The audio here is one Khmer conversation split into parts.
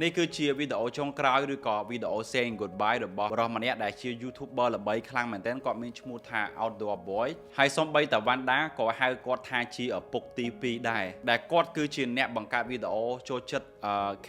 នេះគឺជាវីដេអូចុងក្រោយឬក៏វីដេអូ saying goodbye របស់បរិសម្នាក់ដែលជា YouTuber ល្បីខ្លាំងមែនទែនគាត់មានឈ្មោះថា Outdoor Boy ហើយសូម្បីតែ Wanda ក៏ហៅគាត់ថាជាឪពុកទី2ដែលគាត់គឺជាអ្នកបង្កើតវីដេអូចូលចិត្ត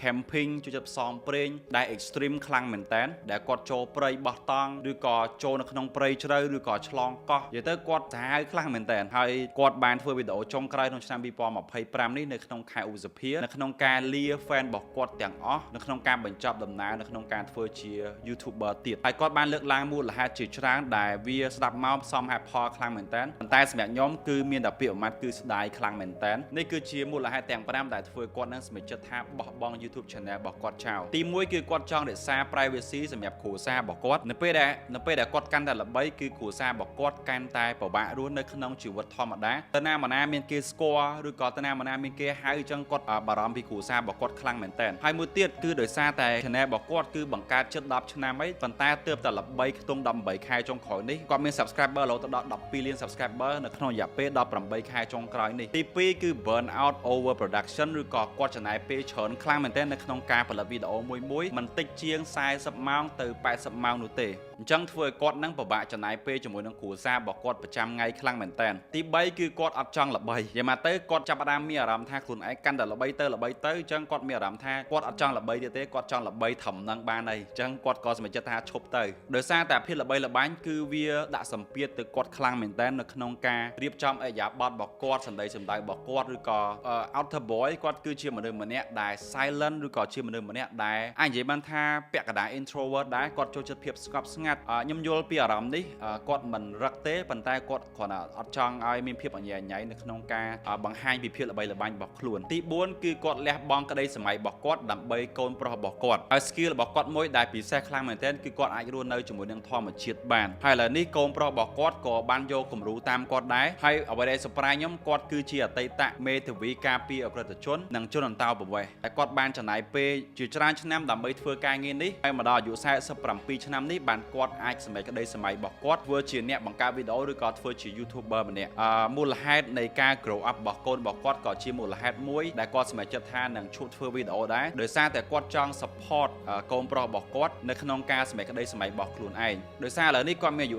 camping ចូលចិត្តផ្សងព្រេងដែល extreme ខ្លាំងមែនទែនដែលគាត់ចូលព្រៃបោះតង់ឬក៏ចូលនៅក្នុងព្រៃជ្រៅឬក៏ឆ្លងកោះនិយាយទៅគាត់សាហាវខ្លាំងមែនទែនហើយគាត់បានធ្វើវីដេអូចុងក្រោយក្នុងឆ្នាំ2025នេះនៅក្នុងខែឧសភានៅក្នុងការលា fan របស់គាត់ទាំងអស់នៅក្នុងការបញ្ចប់ដំណើរនៅក្នុងការធ្វើជា YouTuber ទៀតហើយគាត់បានលើកឡើងមូលហេតុជាច្រើនដែលវាស្ដាប់មកសមហេតុផលខ្លាំងមែនទែនប៉ុន្តែសម្រាប់ខ្ញុំគឺមានតែពាក្យមួយម៉ាត់គឺស្ដាយខ្លាំងមែនទែននេះគឺជាមូលហេតុទាំង5ដែលធ្វើគាត់នឹងសម្រេចចិត្តថាបោះបង់ YouTube Channel របស់គាត់ចោលទី1គឺគាត់ចង់រក្សា privacy សម្រាប់គ្រួសាររបស់គាត់នៅពេលដែលគាត់កាន់តែល្បីគឺគ្រួសាររបស់គាត់កាន់តែពិបាករស់នៅក្នុងជីវិតធម្មតាតើណាមណាមានគេស្គាល់ឬក៏តើណាមណាមានគេហៅអញ្ចឹងគាត់បារម្ភពីគ្រួសាររបស់គាត់ខ្លាំងមែនទែនហើយមួយទៀតគឺដោយសារតែ channel របស់គាត់គឺបង្កើតជិត10ឆ្នាំហើយប៉ុន្តែទើបតែល្បីខ្ទង់18ខែចុងក្រោយនេះគាត់មាន subscriber រហូតដល់12លាន subscriber នៅក្នុងរយៈពេល18ខែចុងក្រោយនេះទី2គឺ burn out over production ឬក៏គាត់ចំណាយពេលច្រើនខ្លាំងមែនទែននៅក្នុងការផលិតវីដេអូមួយមិនតិចជាង40ម៉ោងទៅ80ម៉ោងនោះទេអញ្ចឹងធ្វើឲ្យគាត់នឹងពិបាកចំណាយពេលជាមួយនឹងគ្រួសាររបស់គាត់ប្រចាំថ្ងៃខ្លាំងមែនទែនទី3គឺគាត់អត់ចង់ល្បីនិយាយមកទៅគាត់ចាប់ផ្ដើមមានអារម្មណ៍ថាខ្លួនឯងកាន់តែល្បីទៅអញ្ចឹងគាត់មានអារម្មណ៍ថាគាត់អត់ចង់ល្បីទៀតទេគាត់ចង់ល្បីត្រឹមនឹងបានហើយអញ្ចឹងគាត់ក៏សម្រេចចិត្តថាឈប់ទៅដោយសារតែភាពល្បីល្បាញគឺវាដាក់សម្ពាធទៅគាត់ខ្លាំងមែនទែននៅក្នុងការរៀបចំអរិយាប័ត្ររបស់គាត់សម្ដីសម្ដៅរបស់គាត់ឬក៏ Outer Boy គាត់គឺជាមនុស្សម្នាក់ដែល silent ឬក៏ជាមនុស្សម្នាក់ដែលអាចនិយាយបានថាពាក់កណ្ដាល introvert ដែរគាត់ចូលចិត្តភាពស្ងប់ស្ងាត់ខ្ញុំយល់ពីអារម្មណ៍នេះគាត់មិនរឹកទេប៉ុន្តែគាត់គ្រាន់តែអត់ចង់ឲ្យមានភាពអញ្ញែញ៉ៃនៅក្នុងការបង្ហាញពីភាពល្បីល្បាញរបស់ខ្លួនទី4គឺគាត់លះបង់ក្តីសម័យរបស់គាត់ដើម្បីកូនប្រុសរបស់គាត់ហើយ skill របស់គាត់មួយដែលពិសេសខ្លាំងមែនទែនគឺគាត់អាចរស់នៅជាមួយនឹងធម្មជាតិបានហើយឥឡូវនេះកូនប្រុសរបស់គាត់ក៏បានយកគំរូតាមគាត់ដែរហើយអ្វីដែលsurpriseខ្ញុំគាត់គឺជាអតីតមេធាវីការពារអក្រិតជននិងជនអន្តោប្រវេសន៍ហើយគាត់បានចំណាយពេលជាច្រើនឆ្នាំដើម្បីធ្វើការងារនេះហើយមកដល់អាយុ47ឆ្នាំនេះបានគាត់អាចសម្រេចក្តីសម័យរបស់គាត់ធ្វើជាអ្នកបង្កើតវីដេអូឬក៏ធ្វើជា YouTuber ម្នាក់មូលហេតុនៃការ grow up របស់កូនរបស់គាត់ក៏ជាមូលហេតុមួយដែលគាត់សម្រេចចិត្តថានឹងឈប់ធ្វើវីដេអូដែរដោយសារតែគាត់ចង់ support កូនប្រុសរបស់គាត់នៅក្នុងការសម្រេចក្តីសម័យរបស់ខ្លួនឯងដោយសារឥឡូវនេះគាត់មានអាយុ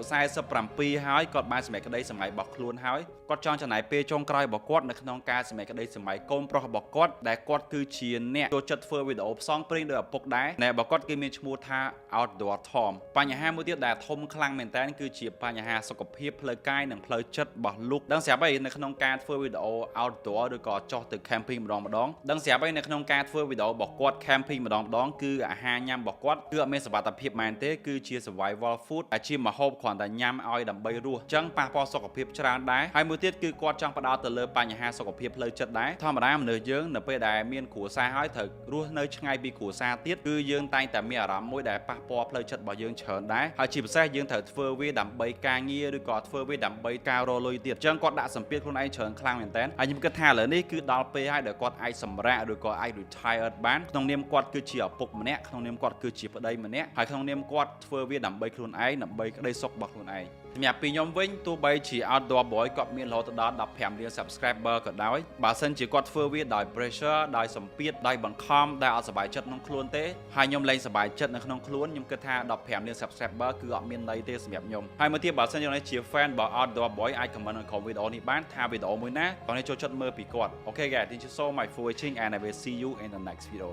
47ហើយគាត់បានសម្រេចក្តីសម័យរបស់ខ្លួនហើយគាត់ចង់ចំណាយពេលចុងក្រោយរបស់គាត់នៅក្នុងការសម្រេចក្តីសម័យកូនប្រុសរបស់គាត់ដែលគាត់គឺជាអ្នកចូលចិត្តធ្វើវីដេអូផ្សងព្រេងដោយឪពុកដែរអ្នករបស់គាត់គឺមានឈ្មោះថា Outdoor Tom បញ្ហាមួយទៀតដែលធំខ្លាំងមែនតើគឺជាបញ្ហាសុខភាពផ្លូវកាយនិងផ្លូវចិត្តរបស់លោកដឹងស្រាប់ហើយនៅក្នុងការធ្វើវីដេអូ outdoor ឬក៏ចុះទៅ camping ម្ដងដឹងស្រាប់ហើយនៅក្នុងការធ្វើវីដេអូរបស់គាត់ camping ម្ដងគឺអាហារញ៉ាំរបស់គាត់គឺអត់មានសុវត្ថិភាពមែនទេគឺជា survival food ដែលជាម្ហូបគ្រាន់តែញ៉ាំឲ្យដើម្បីរស់អញ្ចឹងប៉ះពាល់សុខភាពច្រើនដែរហើយមួយទៀតគឺគាត់ចង់ផ្ដោតទៅលើបញ្ហាសុខភាពផ្លូវចិត្តដែរធម្មតាមនុស្សយើងនៅពេលដែលមានគ្រួសារហើយត្រូវរស់នៅឆ្ងាយពីគ្រួសារទៀតគឺយើងតែងតែមានអារម្មណ៍មួយដែលប៉ះពាល់ផ្លូវចិត្តរបស់យើងច្រើនដែរហើយជាពិសេសយើងត្រូវធ្វើវាដើម្បីការងារឬក៏ធ្វើវាដើម្បីការរកលុយទៀតអញ្ចឹងគាត់ដាក់សម្ពាធខ្លួនឯងច្រើនខ្លាំងមែនតើហើយខ្ញុំគិតថាឥឡូវនេះគឺដល់ពេលហើយដែលគាត់អាចសម្រាកឬក៏អាច retire បានក្នុងនាមគាត់គឺជាឪពុកម្នាក់ក្នុងនាមគាត់គឺជាប្តីម្នាក់ហើយក្នុងនាមគាត់ធ្វើវាដើម្បីខ្លួនឯងដើម្បីក្តីសុខរបស់ខ្លួនឯងសម្រាប់ពីខ្ញុំវិញទោះបីជា Outdoor Boy គាត់មានរហូតដល់15លាន subscriber ក៏ដោយបើសិនជាគាត់ធ្វើវាដោយ pressure ដោយសម្ពាធដោយបង្ខំដែលអត់សប្បាយចិត្តក្នុងខ្លួនទេហើយខ្ញុំលែងសប្បាយចិត្តនៅក្នុងខ្លួនខ្ញុំគិតថា15លាន subscriber គឺអត់មានន័យទេសម្រាប់ខ្ញុំហើយមួយទៀតបើសិនជាជា fan របស់ Outdoor Boy អាច comment នៅក្រោមវីដេអូនេះបានថាវីដេអូមួយណាបងចូលចិត្តមើលពីគាត់ Okay guys thank you so much for watching and I will see you in the next video